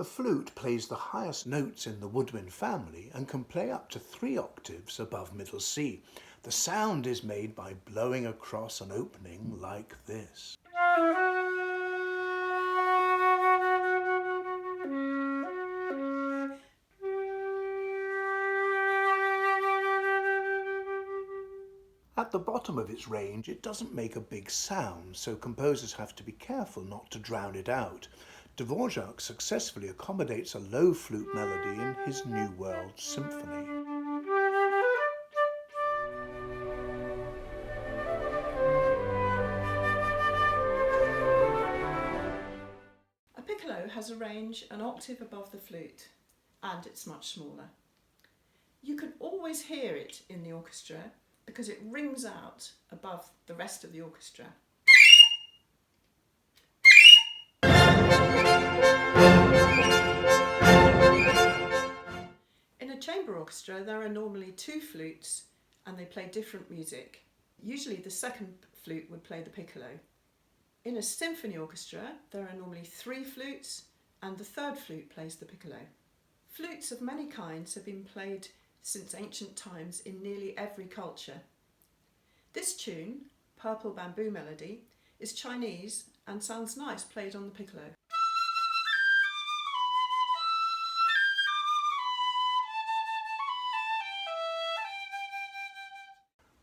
The flute plays the highest notes in the woodwind family and can play up to 3 octaves above middle C. The sound is made by blowing across an opening like this. At the bottom of its range, it doesn't make a big sound, so composers have to be careful not to drown it out. Dvorak successfully accommodates a low flute melody in his New World Symphony. A piccolo has a range an octave above the flute, and it's much smaller. You can always hear it in the orchestra because it rings out above the rest of the orchestra. In a chamber orchestra, there are normally 2 flutes and they play different music. Usually the second flute would play the piccolo. In a symphony orchestra, there are normally 3 flutes and the third flute plays the piccolo. Flutes of many kinds have been played since ancient times in nearly every culture. This tune, Purple Bamboo Melody, is Chinese and sounds nice played on the piccolo.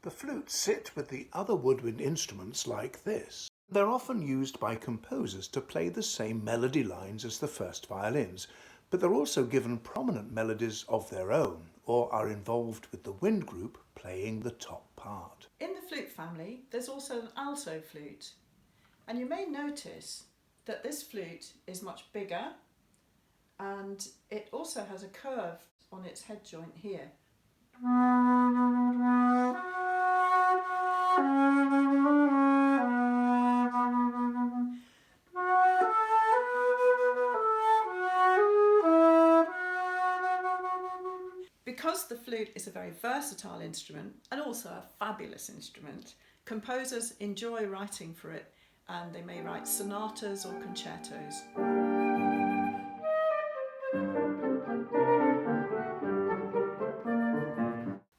The flutes sit with the other woodwind instruments like this. They're often used by composers to play the same melody lines as the first violins, but they're also given prominent melodies of their own, or are involved with the wind group playing the top part. In the flute family, there's also an alto flute, and you may notice that this flute is much bigger and it also has a curve on its head joint here. Because the flute is a very versatile instrument and also a fabulous instrument, composers enjoy writing for it and they may write sonatas or concertos.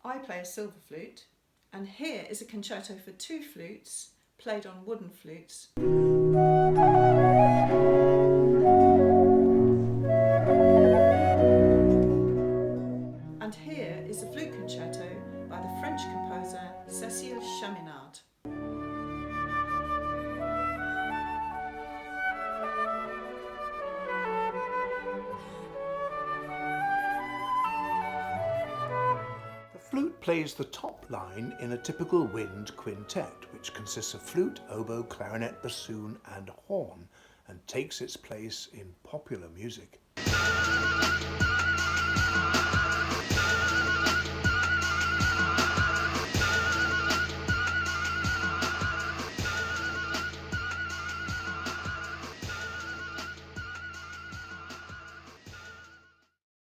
I play a silver flute, and here is a concerto for 2 flutes played on wooden flutes. And here is a flute concerto by the French composer Cécile Chaminade. The flute plays the top line in a typical wind quintet, which consists of flute, oboe, clarinet, bassoon and horn, and takes its place in popular music.